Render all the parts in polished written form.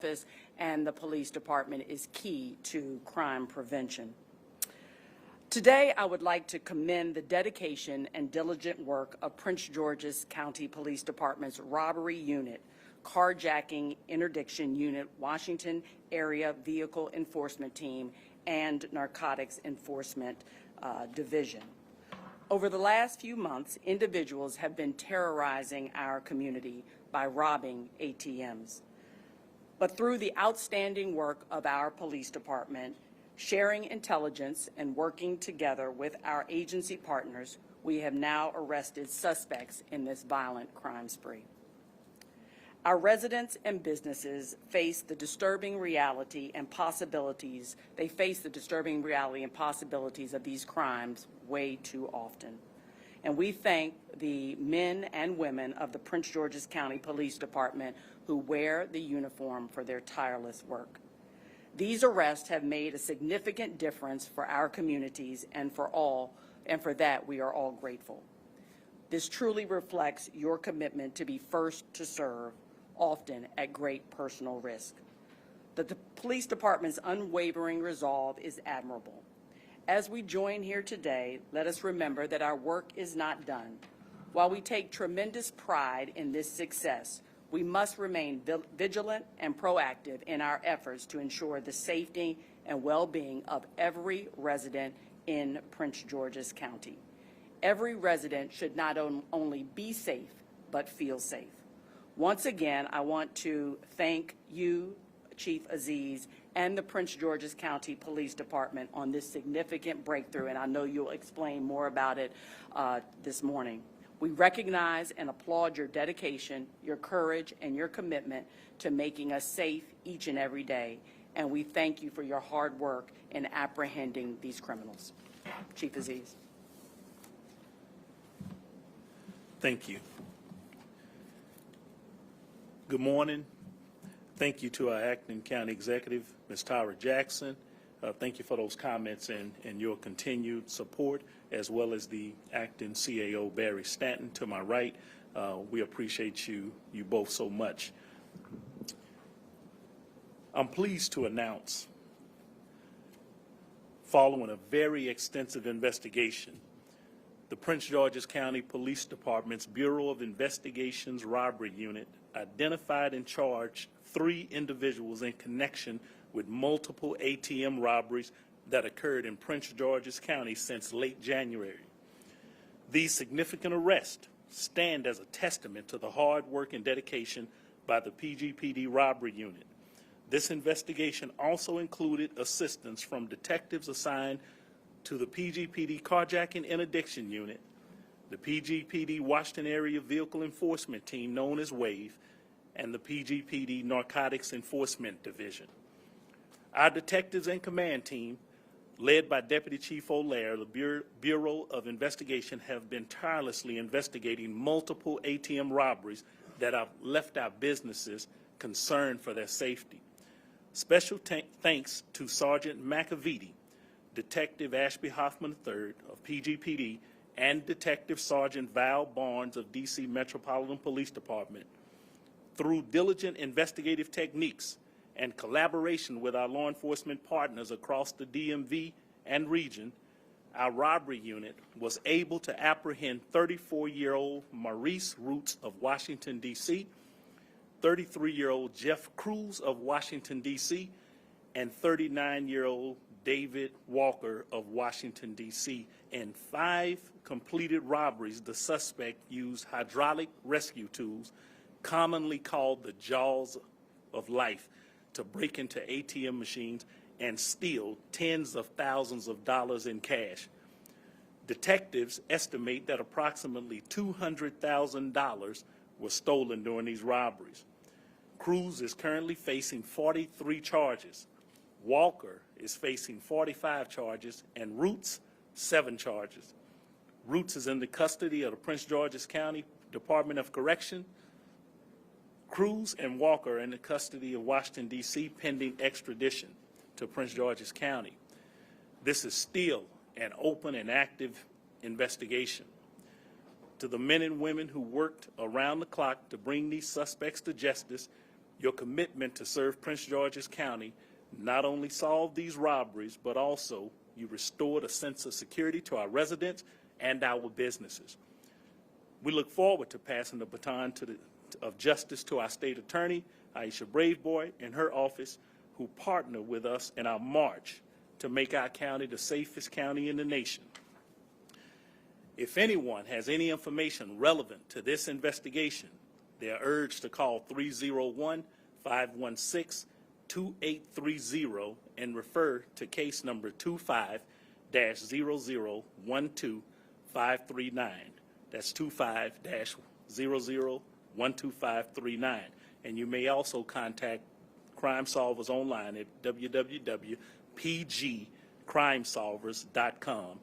office and the police department is key to crime prevention. Today, I would like to commend the dedication and diligent work of Prince George's County Police Department's robbery unit, carjacking interdiction unit, Washington Area Vehicle Enforcement Team, and Narcotics Enforcement Division. Over the last few months, individuals have been terrorizing our community by robbing ATMs. But through the outstanding work of our police department, sharing intelligence and working together with our agency partners, we have now arrested suspects in this violent crime spree. Our residents and businesses face the disturbing reality and possibilities. They face the disturbing reality and possibilities of these crimes way too often. And we thank the men and women of the Prince George's County Police Department who wear the uniform for their tireless work. These arrests have made a significant difference for our communities, and for that we are all grateful. This truly reflects your commitment to be first to serve, often at great personal risk. The police department's unwavering resolve is admirable. As we join here today, let us remember that our work is not done. While we take tremendous pride in this success, we must remain vigilant and proactive in our efforts to ensure the safety and well-being of every resident in Prince George's County. Every resident should not only be safe, but feel safe. Once again, I want to thank you, Chief Aziz, and the Prince George's County Police Department on this significant breakthrough, and I know you'll explain more about it this morning. We recognize and applaud your dedication, your courage, and your commitment to making us safe each and every day, and we thank you for your hard work in apprehending these criminals. Chief Aziz. Thank you. Good morning. Thank you to our Acting County Executive, Ms. Tyra Jackson. Thank you for those comments and your continued support, as well as the Acting CAO, Barry Stanton, to my right. We appreciate you both so much. I'm pleased to announce, following a very extensive investigation, the Prince George's County Police Department's Bureau of Investigations Robbery Unit identified and charged 3 individuals in connection with multiple ATM robberies that occurred in Prince George's County since late January. These significant arrests stand as a testament to the hard work and dedication by the PGPD Robbery Unit. This investigation also included assistance from detectives assigned to the PGPD Carjacking Interdiction Unit, the PGPD Washington Area Vehicle Enforcement Team, known as WAVE, and the PGPD Narcotics Enforcement Division. Our detectives and command team, led by Deputy Chief O'Lear, the Bureau of Investigation, have been tirelessly investigating multiple ATM robberies that have left our businesses concerned for their safety. Special thanks to Sergeant McAveety, Detective Ashby Hoffman III of PGPD, and Detective Sergeant Val Barnes of DC Metropolitan Police Department. Through diligent investigative techniques and collaboration with our law enforcement partners across the DMV and region, our robbery unit was able to apprehend 34-year-old Maurice Roots of Washington, D.C., 33-year-old Jeff Cruz of Washington, D.C., and 39-year-old David Walker of Washington, D.C. In 5 completed robberies, the suspect used hydraulic rescue tools, commonly called the jaws of life, to break into ATM machines and steal tens of thousands of dollars in cash. Detectives estimate that approximately $200,000 was stolen during these robberies. Cruz is currently facing 43 charges. Walker is facing 45 charges, and Roots 7 charges. Roots is in the custody of the Prince George's County Department of Correction. Cruz and Walker are in the custody of Washington, D.C., pending extradition to Prince George's County. This is still an open and active investigation. To the men and women who worked around the clock to bring these suspects to justice, Your commitment to serve Prince George's County not only solved these robberies, but also you restored a sense of security to our residents and our businesses. We look forward to passing the baton of justice to our state attorney, Aisha Braveboy, and her office, who partner with us in our march to make our county the safest county in the nation. If anyone has any information relevant to this investigation, they are urged to call 301-516-2830 and refer to case number 25-00-12539. That's 25-00-12539. And you may also contact Crime Solvers online at www.pgcrimesolvers.com.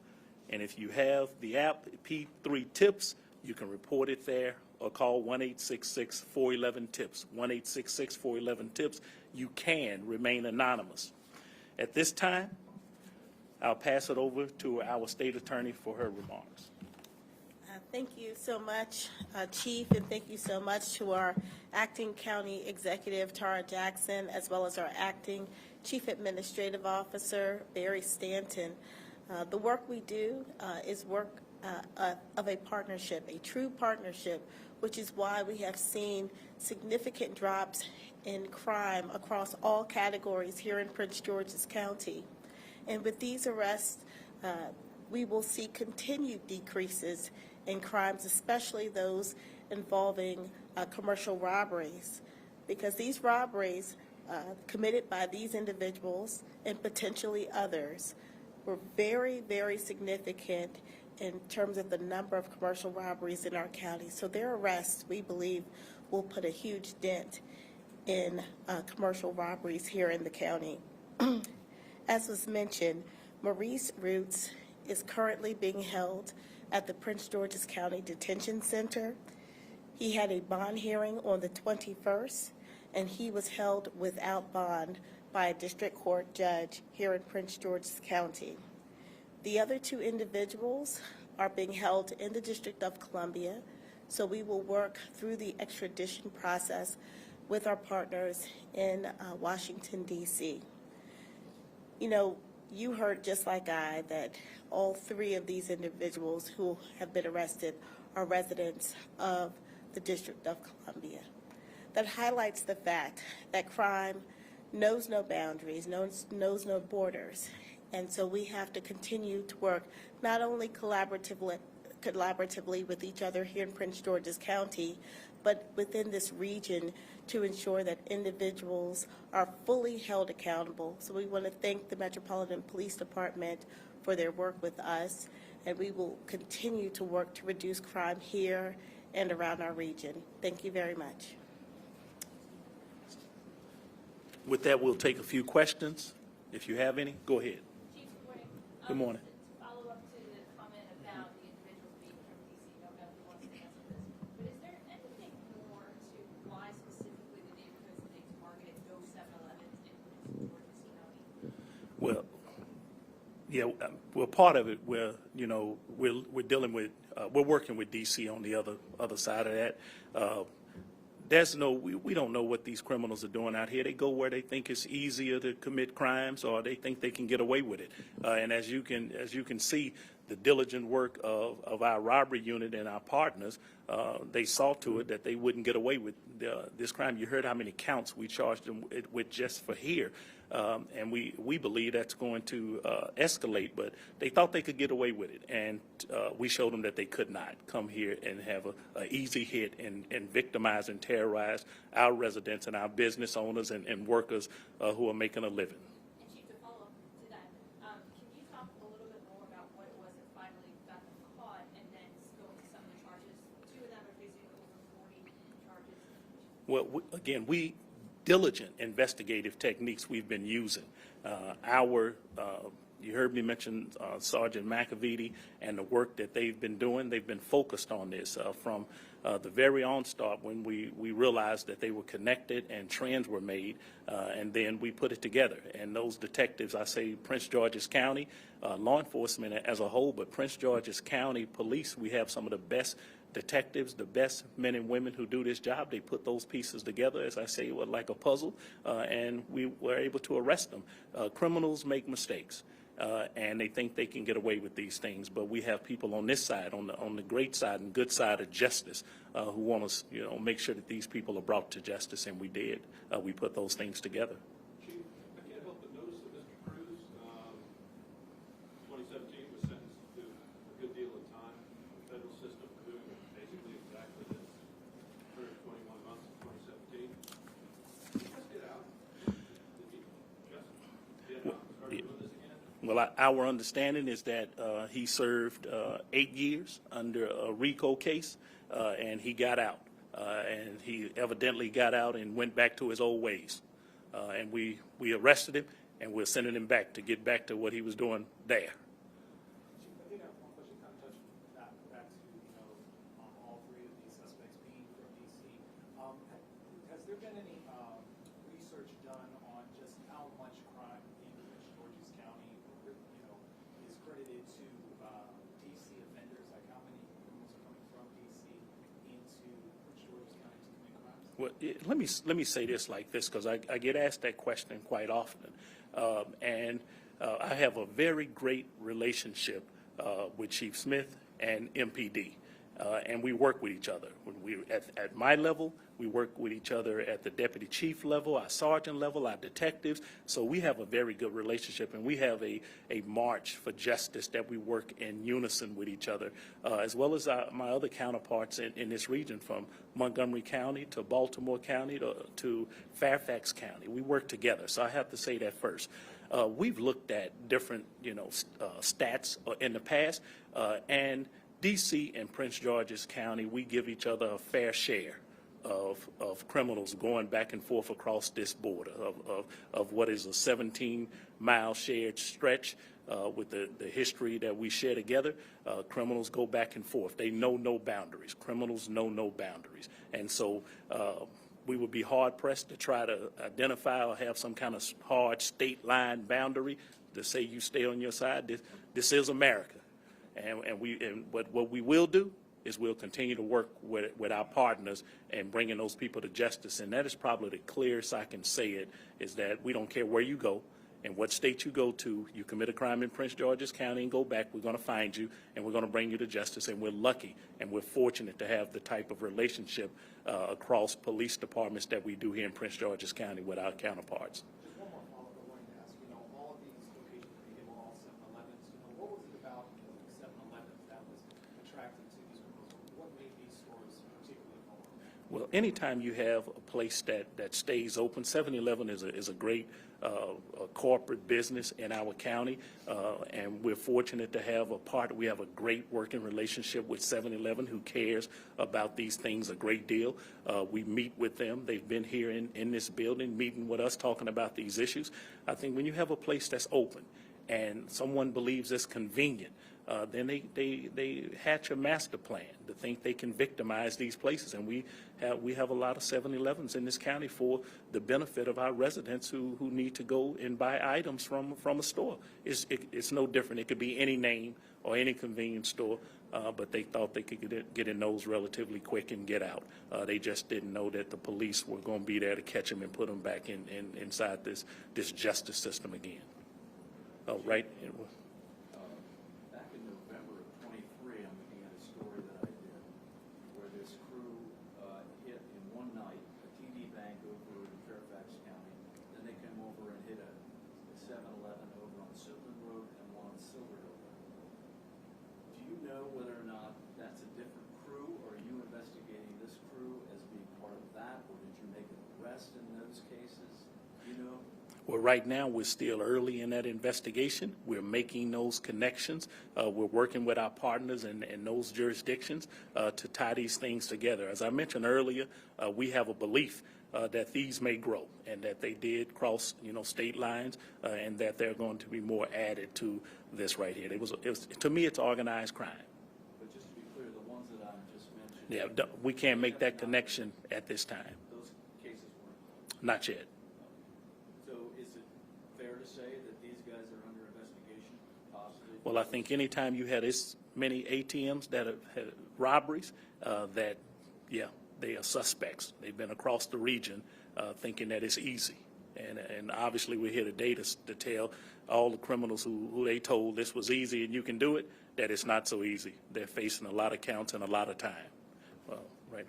And if you have the app, P3 Tips, you can report it there or call 1-866-411-TIPS. 1-866-411-TIPS. You can remain anonymous. At this time, I'll pass it over to our state attorney for her remarks. Thank you so much, Chief, and thank you so much to our Acting County Executive, Tara Jackson, as well as our Acting Chief Administrative Officer, Barry Stanton. The work we do is work of a partnership, a true partnership, which is why we have seen significant drops in crime across all categories here in Prince George's County. And with these arrests, we will see continued decreases in crimes, especially those involving commercial robberies, because these robberies committed by these individuals and potentially others were very, very significant in terms of the number of commercial robberies in our county. So their arrests, we believe, will put a huge dent in commercial robberies here in the county. As was mentioned, Maurice Roots is currently being held at the Prince George's County Detention Center. He had a bond hearing on the 21st, and he was held without bond by a district court judge here in Prince George's County. The other two individuals are being held in the District of Columbia, so we will work through the extradition process with our partners in Washington, D.C. You know, you heard just like I that all three of these individuals who have been arrested are residents of the District of Columbia. That highlights the fact that crime knows no boundaries, knows no borders. And so we have to continue to work not only collaboratively with each other here in Prince George's County, but within this region to ensure that individuals are fully held accountable. So we want to thank the Metropolitan Police Department for their work with us, and we will continue to work to reduce crime here and around our region. Thank you very much. With that, we'll take a few questions. If you have any, go ahead. Chief, good morning. Good morning. To follow up to the comment about the individuals being from D.C., no doubt he wants to answer this, but is there anything more to why specifically the neighborhoods that they targeted those 7-Elevens in Prince George's County? Well, yeah, well, part of it, we're dealing with, we're working with DC on the other side of that. We don't know what these criminals are doing out here. They go where they think it's easier to commit crimes, or they think they can get away with it. And as you can see, the diligent work of our robbery unit and our partners, they saw to it that they wouldn't get away with this crime. You heard how many counts we charged them with just for here. And we believe that's going to escalate, but they thought they could get away with it. And we showed them that they could not come here and have an easy hit and victimize and terrorize our residents and our business owners and workers who are making a living. And Chief, to follow up to that, can you talk a little bit more about what it was that finally got them caught, and then go into some of the charges? Two of them are facing over 40 charges. Well, again, diligent investigative techniques we've been using. You heard me mention Sergeant McAveety and the work that they've been doing. They've been focused on this from the very onstart when we realized that they were connected and trends were made, and then we put it together. And those detectives, I say Prince George's County, law enforcement as a whole, but Prince George's County Police, we have some of the best detectives, the best men and women who do this job, they put those pieces together, as I say, like a puzzle, and we were able to arrest them. Criminals make mistakes. And they think they can get away with these things, but we have people on this side, on the great side and good side of justice, who want to, make sure that these people are brought to justice, and we did. We put those things together. Chief, I can't help but notice that Mr. Cruz, 2017, was sentenced to a good deal of time in the federal system for doing basically exactly this. 121 months in 2017. Did he just get out? Did he just get out and start doing this again? Well, our understanding is that he served 8 years under a RICO case, and he got out. And he evidently got out and went back to his old ways. And we arrested him, and we're sending him back to get back to what he was doing there. Chief, I did have one question, kind of touch back to, all three of these suspects being from D.C. Has there been any research done on just how much crime in Prince George's County, is credited to D.C. offenders? Like how many criminals are coming from D.C. into Prince George's County to commit crimes? Well, let me say this like this, because I get asked that question quite often, and I have a very great relationship with Chief Smith and MPD, and we work with each other. When we at my level, we work with each other at the deputy chief level, our sergeant level, our detectives. So we have a very good relationship, and we have a march for justice that we work in unison with each other, as well as my other counterparts in this region, from Montgomery County to Baltimore County to Fairfax County. We work together. So I have to say that first. We've looked at different, stats in the past, and D.C. and Prince George's County, we give each other a fair share of criminals going back and forth across this border of what is a 17-mile shared stretch with the history that we share together. Criminals go back and forth. They know no boundaries. Criminals know no boundaries. And so we would be hard-pressed to try to identify or have some kind of hard state line boundary to say you stay on your side. This is America. But what we will do is we'll continue to work with our partners and bringing those people to justice. And that is probably the clearest I can say it, is that we don't care where you go and what state you go to. You commit a crime in Prince George's County and go back, we're going to find you and we're going to bring you to justice. And we're lucky and we're fortunate to have the type of relationship across police departments that we do here in Prince George's County with our counterparts. Just one more follow-up I wanted to ask. All of these locations that they were all 7-Elevens. What was it about 7-Elevens that was attractive to these criminals? What made these stores particularly vulnerable? Well, anytime you have a place that stays open, 7-Eleven is a great corporate business in our county, and we're fortunate to have we have a great working relationship with 7-Eleven, who cares about these things a great deal. We meet with them. They've been here in this building meeting with us, talking about these issues. I think when you have a place that's open and someone believes it's convenient, then they hatch a master plan to think they can victimize these places. And we have a lot of 7-Elevens in this county for the benefit of our residents who need to go and buy items from a store. It's no different. It could be any name or any convenience store, but they thought they could get in those relatively quick and get out. They just didn't know that the police were going to be there to catch them and put them back inside this justice system again. Oh, right. Back in November of 23, I'm looking at a story that I did where this crew hit in one night a TD Bank over in Fairfax County. Then they came over and hit a 7-Eleven over on Sylvan Road and one on Silver Hill Road. Do you know whether or not that's a different crew, or are you investigating this crew as being part of that, or did you make an arrest in those cases? Do you know? Well, right now, we're still early in that investigation. We're making those connections. We're working with our partners in those jurisdictions to tie these things together. As I mentioned earlier, we have a belief that these may grow and that they did cross, state lines, and that they're going to be more added to this right here. To me, it's organized crime. But just to be clear, the ones that I'm just mentioning. Yeah, we can't make that connection at this time. Those cases weren't. Not yet. So is it fair to say that these guys are under investigation, possibly? Well, I think anytime you had this many ATMs that robberies, that, yeah, they are suspects. They've been across the region thinking that it's easy. And obviously we're here today to tell all the criminals who they told this was easy and you can do it, that it's not so easy. They're facing a lot of counts and a lot of time. Well, right.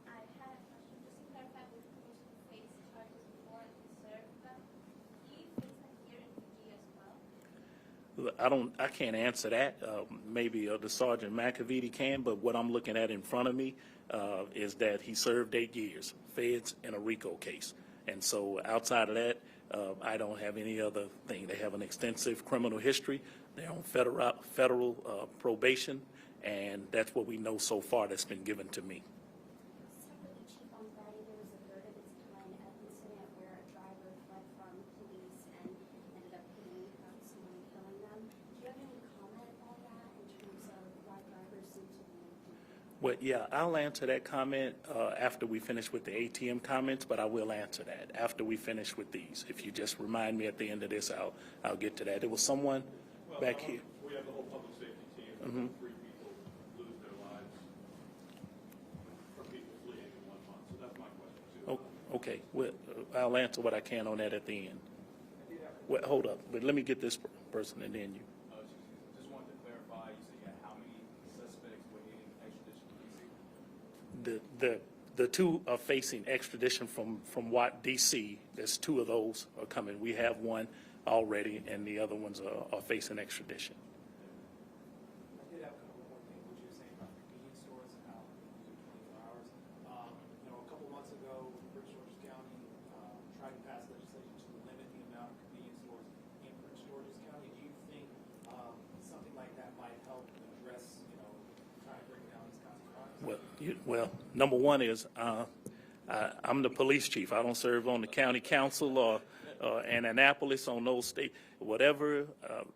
I had a question, just to clarify, with the person who faced charges before and served them, he faced that here in PG as well? I can't answer that. Maybe the Sergeant McAveety can, but what I'm looking at in front of me is that he served 8 years, feds in a RICO case. And so outside of that, I don't have any other thing. They have an extensive criminal history. They're on federal probation, and that's what we know so far that's been given to me. Separately, Chief, on Friday there was a third of its kind incident where a driver fled from police and ended up hitting someone, killing them. Do you have any comment on that in terms of why drivers seem to be? Well, yeah, I'll answer that comment after we finish with the ATM comments, but I will answer that after we finish with these. If you just remind me at the end of this, I'll get to that. There was someone back here. We have the whole public safety team, 3 people lose their lives from people fleeing in 1 month, so that's my question too. Oh, okay, well, I'll answer what I can on that at the end. Well, hold up, but let me get this person and then you. Just wanted to clarify, you said you had how many suspects were aiding extradition from DC? The 2 are facing extradition from DC. There's 2 of those are coming. We have one already, and the other ones are facing extradition. I did have a couple more things, what you were saying about convenience stores and how you do 24 hours. A couple months ago, Prince George's County tried to pass legislation to limit the amount of convenience stores in Prince George's County. Do you think something like that might help address, trying to bring down these kinds of crimes? Well, number one is I'm the police chief. I don't serve on the county council or in Annapolis on those state. Whatever,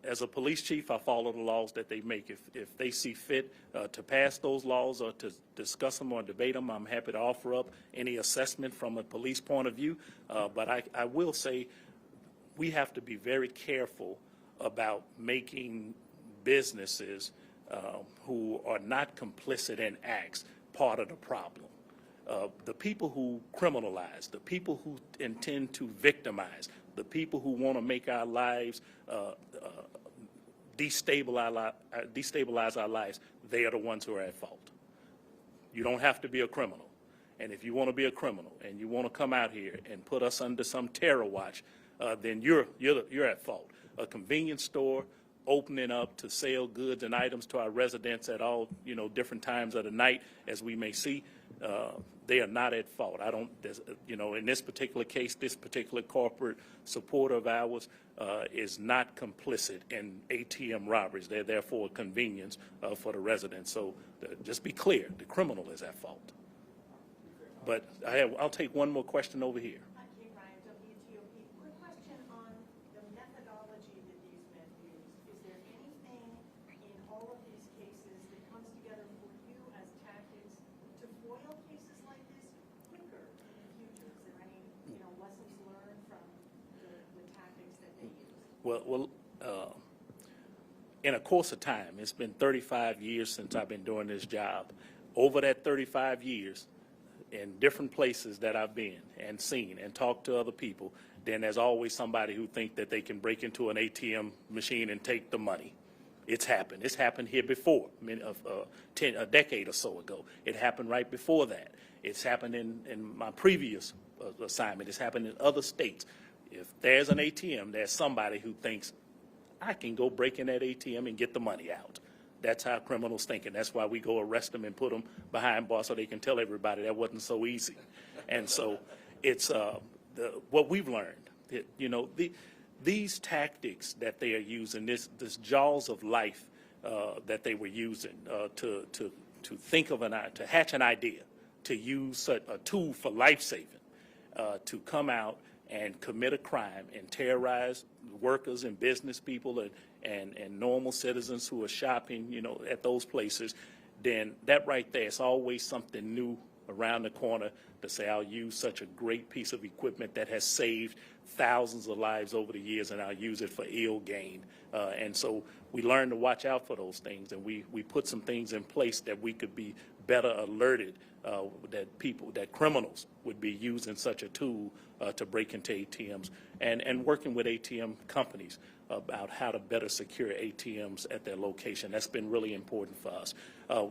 as a police chief, I follow the laws that they make. If they see fit to pass those laws or to discuss them or debate them, I'm happy to offer up any assessment from a police point of view. But I will say we have to be very careful about making businesses who are not complicit in acts part of the problem. The people who criminalize, the people who intend to victimize, the people who want to make our lives destabilize our lives, they are the ones who are at fault. You don't have to be a criminal. And if you want to be a criminal and you want to come out here and put us under some terror watch, then you're at fault. A convenience store opening up to sell goods and items to our residents at all, different times of the night, as we may see, they are not at fault. In this particular case, this particular corporate supporter of ours is not complicit in ATM robberies. They're there for a convenience for the residents. So just be clear, the criminal is at fault. But I'll take one more question over here. Hey, Ryan, WTOP. Quick question on the methodology that these men use. Is there anything in all of these cases that comes together for you as tactics to foil cases like this quicker in the future? Is there any, lessons learned from the tactics that they use? Well, in a course of time, it's been 35 years since I've been doing this job. Over that 35 years, in different places that I've been and seen and talked to other people, then there's always somebody who think that they can break into an ATM machine and take the money. It's happened. It's happened here before, a decade or so ago. It happened right before that. It's happened in my previous assignment. It's happened in other states. If there's an ATM, there's somebody who thinks, I can go break in that ATM and get the money out. That's how criminals think, and that's why we go arrest them and put them behind bars so they can tell everybody that wasn't so easy. And so it's what we've learned. These tactics that they are using, this jaws of life that they were using to think of to hatch an idea, to use a tool for life saving, to come out and commit a crime and terrorize workers and business people and normal citizens who are shopping, at those places, then that right there is always something new around the corner to say, I'll use such a great piece of equipment that has saved thousands of lives over the years, and I'll use it for ill gain. And so we learned to watch out for those things, and we put some things in place that we could be better alerted that criminals would be using such a tool to break into ATMs, and working with ATM companies about how to better secure ATMs at their location. That's been really important for us.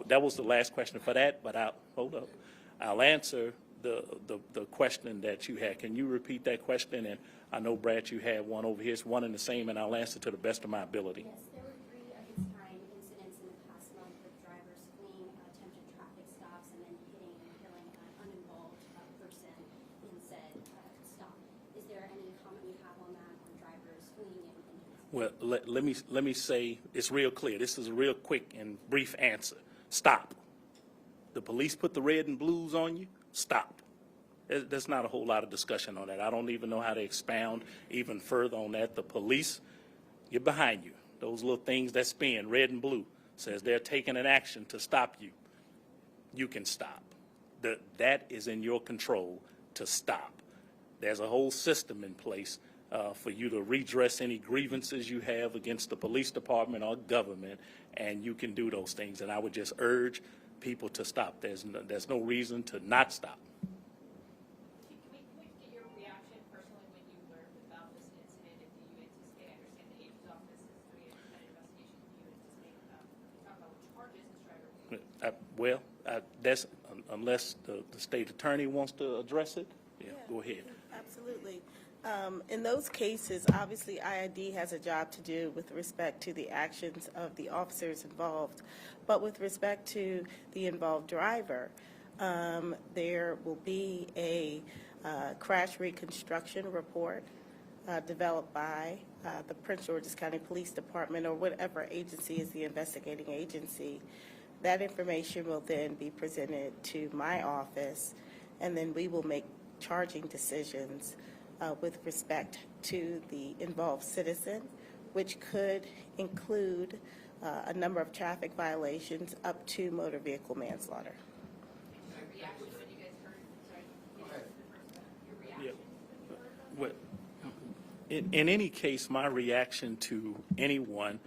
That was the last question for that, but I'll answer the question that you had. Can you repeat that question? And I know, Brad, you had one over here. It's one and the same, and I'll answer to the best of my ability. Yes, there were 3 of its kind incidents in the past month with drivers fleeing attempted traffic stops and then hitting and killing an uninvolved person in said stop. Is there any comment you have on that, on drivers fleeing and Well, let me say it's real clear. This is a real quick and brief answer. Stop. The police put the red and blues on you. Stop. There's not a whole lot of discussion on that. I don't even know how to expound even further on that. The police, get behind you. Those little things that spin, red and blue, says they're taking an action to stop you. You can stop. That is in your control to stop. There's a whole system in place for you to redress any grievances you have against the police department or government, and you can do those things. And I would just urge people to stop. There's no reason to not stop. Can we get your reaction personally when you learned about this incident? If you anticipate, I understand the agent's office is doing an independent investigation. Do you anticipate talk about what charges this driver? That's unless the state attorney wants to address it. Yeah, go ahead. Absolutely. In those cases, obviously IID has a job to do with respect to the actions of the officers involved. But with respect to the involved driver, there will be a crash reconstruction report developed by the Prince George's County Police Department or whatever agency is the investigating agency. That information will then be presented to my office, and then we will make charging decisions with respect to the involved citizen, which could include a number of traffic violations up to motor vehicle manslaughter. Your reaction when you guys heard? Sorry, your reaction. Well, in any case, my reaction to anyone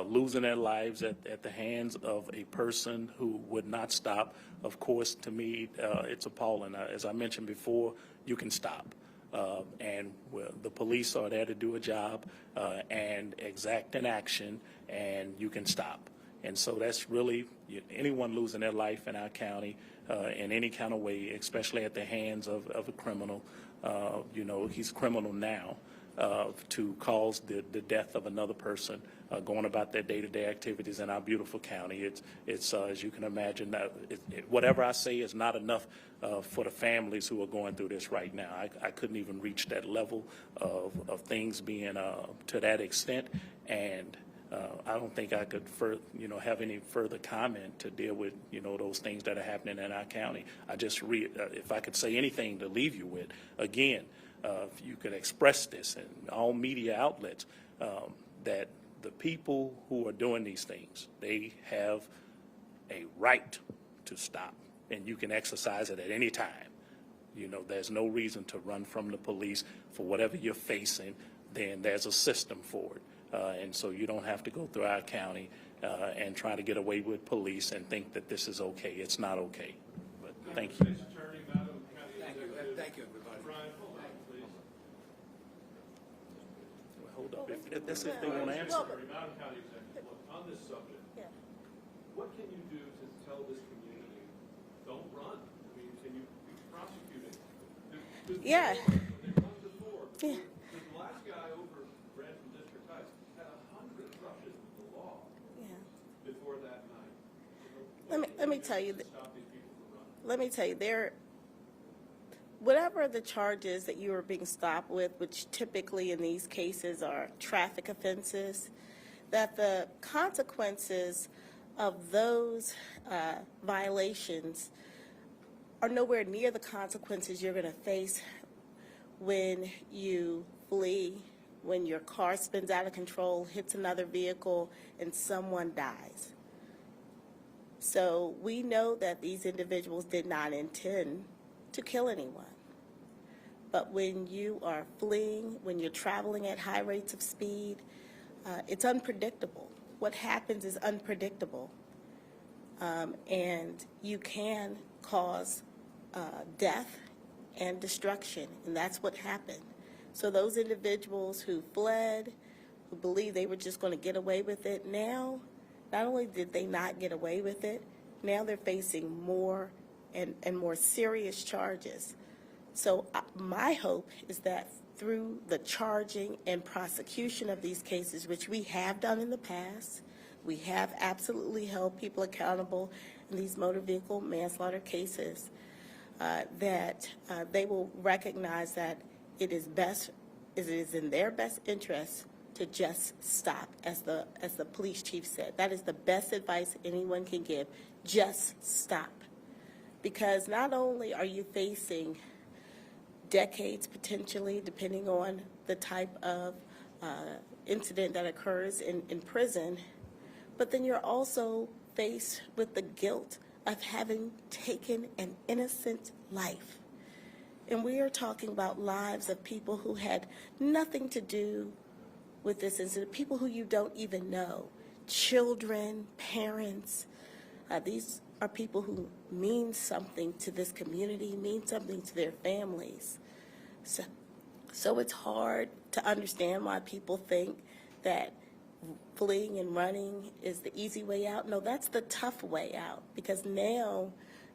losing their lives at the hands of a person who would not stop, of course, to me, it's appalling. As I mentioned before, you can stop. And the police are there to do a job and exact an action, and you can stop. And so that's really anyone losing their life in our county in any kind of way, especially at the hands of a criminal. He's criminal now to cause the death of another person going about their day-to-day activities in our beautiful county. It's as you can imagine, whatever I say is not enough for the families who are going through this right now. I couldn't even reach that level of things being to that extent, and I don't think I could have any further comment to deal with those things that are happening in our county. I just if I could say anything to leave you with, again, if you could express this in all media outlets, that the people who are doing these things, they have a right to stop, and you can exercise it at any time. There's no reason to run from the police for whatever you're facing. Then there's a system for it. And so you don't have to go through our county and try to get away with police and think that this is okay. It's not okay. But thank you. State's Attorney, Madam County Executive. Thank you, everybody. Brian, hold on, please. Hold up. If that's if they want to answer. Madam County Executive, look, on this subject, what can you do to tell this community, don't run? I mean, can you prosecute it? Yeah. They've run before. Yeah. The last guy over ran from District Heights had 100 brushes with the law before that night. Let me tell you. Stop these people from running. Let me tell you, whatever the charges that you are being stopped with, which typically in these cases are traffic offenses, that the consequences of those violations are nowhere near the consequences you're going to face when you flee, when your car spins out of control, hits another vehicle, and someone dies. So we know that these individuals did not intend to kill anyone. But when you are fleeing, when you're traveling at high rates of speed, it's unpredictable. What happens is unpredictable. And you can cause death and destruction, and that's what happened. So those individuals who fled, who believed they were just going to get away with it, now, not only did they not get away with it, now they're facing more and more serious charges. So my hope is that through the charging and prosecution of these cases, which we have done in the past, we have absolutely held people accountable in these motor vehicle manslaughter cases, that they will recognize that it is in their best interest to just stop, as the police chief said. That is the best advice anyone can give. Just stop. Because not only are you facing decades potentially, depending on the type of incident that occurs in prison, but then you're also faced with the guilt of having taken an innocent life. And we are talking about lives of people who had nothing to do with this incident, people who you don't even know, children, parents. These are people who mean something to this community, mean something to their families. So it's hard to understand why people think that fleeing and running is the easy way out. No, that's the tough way out, because now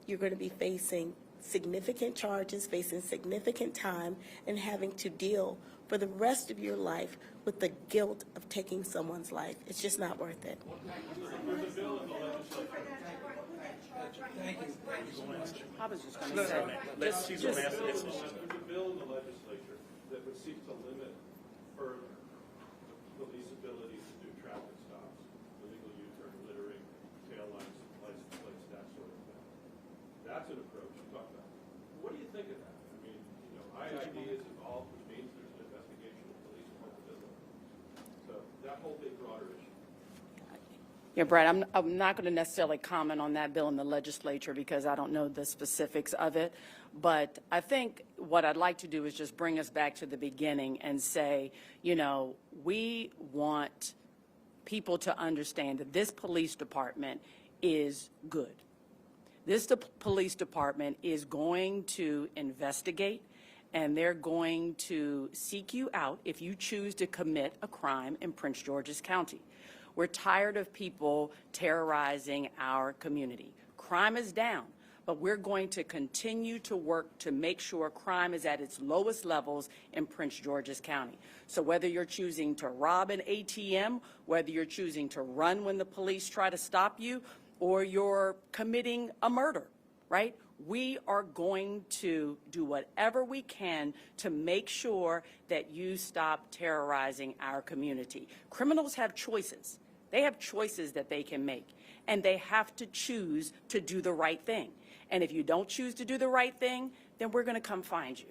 you're going to be facing significant charges, facing significant time, and having to deal for the rest of your life with the guilt of taking someone's life. It's just not worth it. Thank you. I was just going to say, She's going to answer this. There's a bill in the legislature that would seek to limit further the police ability to do traffic stops, illegal U-turn, littering, tail lights, license plates, that sort of thing. That's an approach you talk about. What do you think of that? I mean, IID is involved, which means there's an investigation of police culpability. So that whole big broader issue. yeah, Brad, I'm not going to necessarily comment on that bill in the legislature because I don't know the specifics of it. But I think what I'd like to do is just bring us back to the beginning and say, we want people to understand that this police department is good. This police department is going to investigate, and they're going to seek you out if you choose to commit a crime in Prince George's County. We're tired of people terrorizing our community. Crime is down, but we're going to continue to work to make sure crime is at its lowest levels in Prince George's County. So whether you're choosing to rob an ATM, whether you're choosing to run when the police try to stop you, or you're committing a murder, right? We are going to do whatever we can to make sure that you stop terrorizing our community. Criminals have choices. They have choices that they can make, and they have to choose to do the right thing. And if you don't choose to do the right thing, then we're going to come find you.